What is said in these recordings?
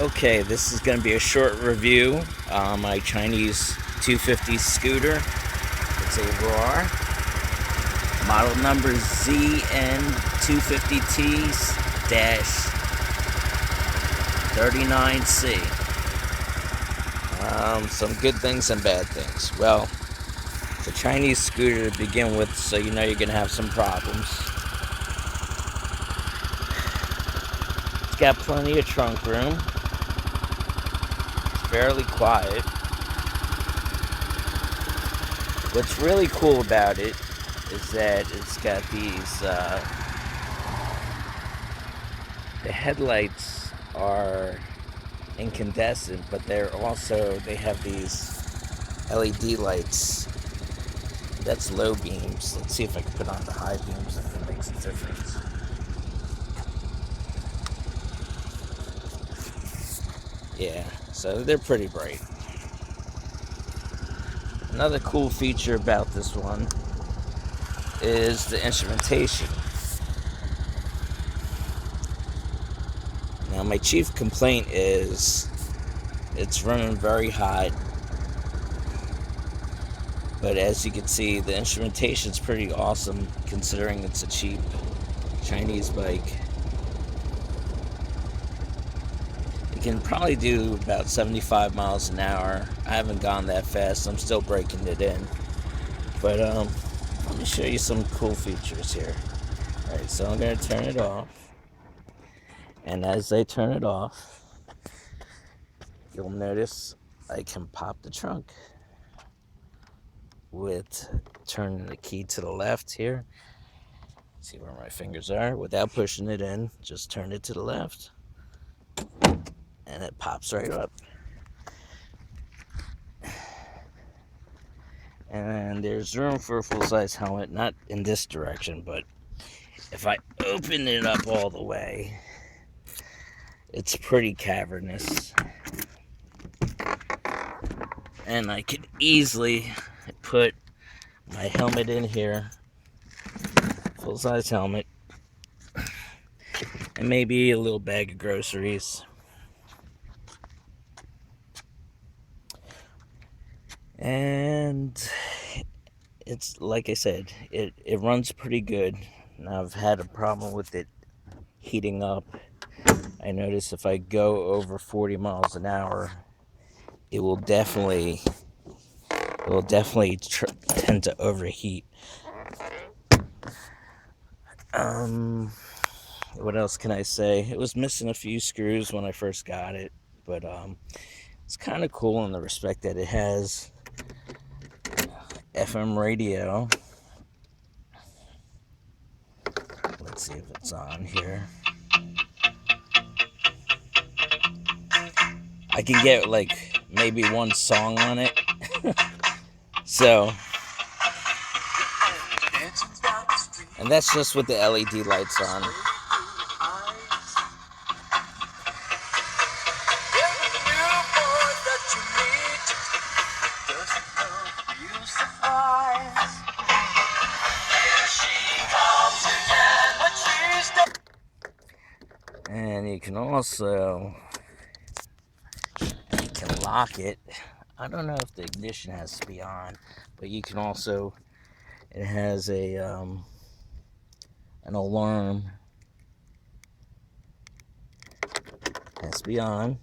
Okay, this is going to be a short review on my Chinese 250 scooter. It's a RAR, model number ZN250T-39C. Some good things and bad things. Well, it's a Chinese scooter to begin with, so you know you're going to have some problems. It's got plenty of trunk room. It's fairly quiet. What's really cool about it is that it's got these, the headlights are incandescent, but they have these LED lights. That's low beams. Let's see if I can put on the high beams if it makes a difference. Yeah, so they're pretty bright. Another cool feature about this one is the instrumentation. Now, my chief complaint is it's running very hot, but as you can see, the instrumentation is pretty awesome considering it's a cheap Chinese bike. It can probably do about 75 miles an hour. I haven't gone that fast. I'm still breaking it in. But let me show you some cool features here. Alright, so I'm going to turn it off. And as I turn it off, you'll notice I can pop the trunk with turning the key to the left here. See where my fingers are without pushing it in. Just turn it to the left and it pops right up. And there's room for a full-size helmet, not in this direction, but if I open it up all the way, it's pretty cavernous. And I could easily put my helmet in here, full-size helmet, and maybe a little bag of groceries. And it's like I said, it runs pretty good. Now, I've had a problem with it heating up. I notice if I go over 40 miles an hour, it will definitely tend to overheat. What else can I say? It was missing a few screws when I first got it, but it's kind of cool in the respect that it has FM radio. Let's see if it's on here. I can get like maybe one song on it. So, and that's just with the LED lights on. And you can lock it. I don't know if the ignition has to be on, but you can also, it has a an alarm. It has to be on.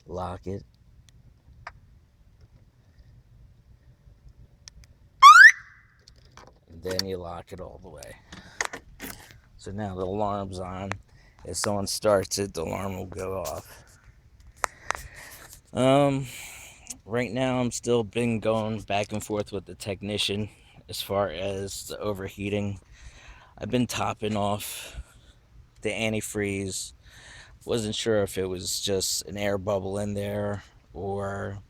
Lock it. And then you lock it all the way. So now the alarm's on. If someone starts it, the alarm will go off. Right now I'm still been going back and forth with the technician as far as the overheating. I've been topping off the antifreeze. Wasn't sure if it was just an air bubble in there or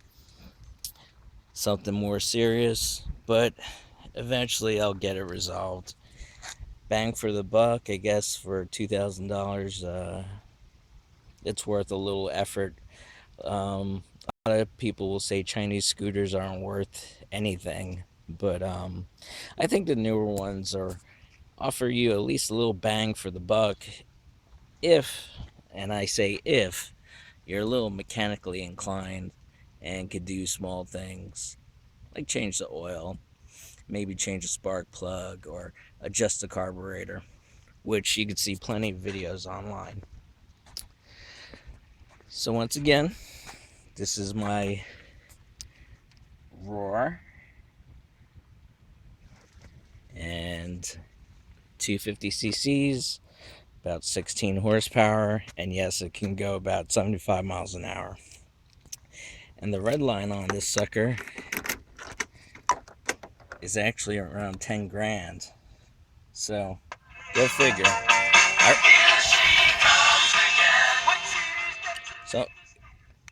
something more serious, but eventually I'll get it resolved. Bang for the buck, I guess. For $2,000, it's worth a little effort. A lot of people will say Chinese scooters aren't worth anything, but I think the newer ones offer you at least a little bang for the buck if, and I say if, you're a little mechanically inclined and could do small things like change the oil, maybe change a spark plug, or adjust the carburetor, which you can see plenty of videos online. So once again, this is my Roar and 250 cc's, about 16 horsepower, and yes, it can go about 75 miles an hour. And the red line on this sucker is actually around 10 grand. So, go figure. So,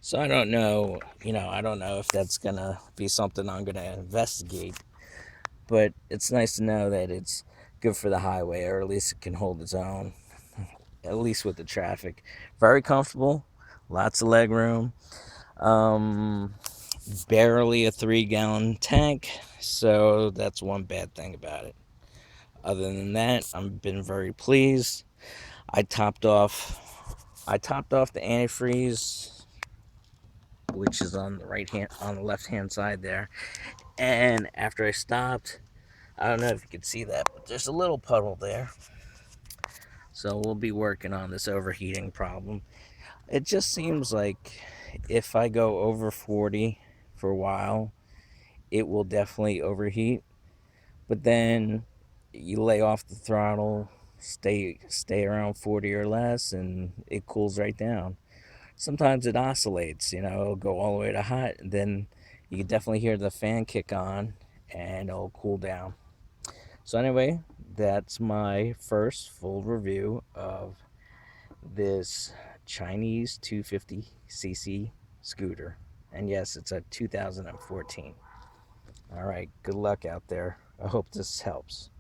so I don't know, I don't know if that's gonna be something I'm gonna investigate, but it's nice to know that it's good for the highway, or at least it can hold its own, at least with the traffic. Very comfortable, lots of leg room. Um, Barely a 3-gallon tank, so that's one bad thing about it. Other than that, I've been very pleased. I topped off the antifreeze, which is on the left hand side there. And after I stopped, I don't know if you can see that, but there's a little puddle there. So we'll be working on this overheating problem. It just seems like if I go over 40 for a while, it will definitely overheat. But then you lay off the throttle, stay around 40 or less, and it cools right down. Sometimes it oscillates, it'll go all the way to hot, and then you can definitely hear the fan kick on, and it'll cool down. So anyway, that's my first full review of this Chinese 250cc scooter. And yes, it's a 2014. All right, good luck out there. I hope this helps.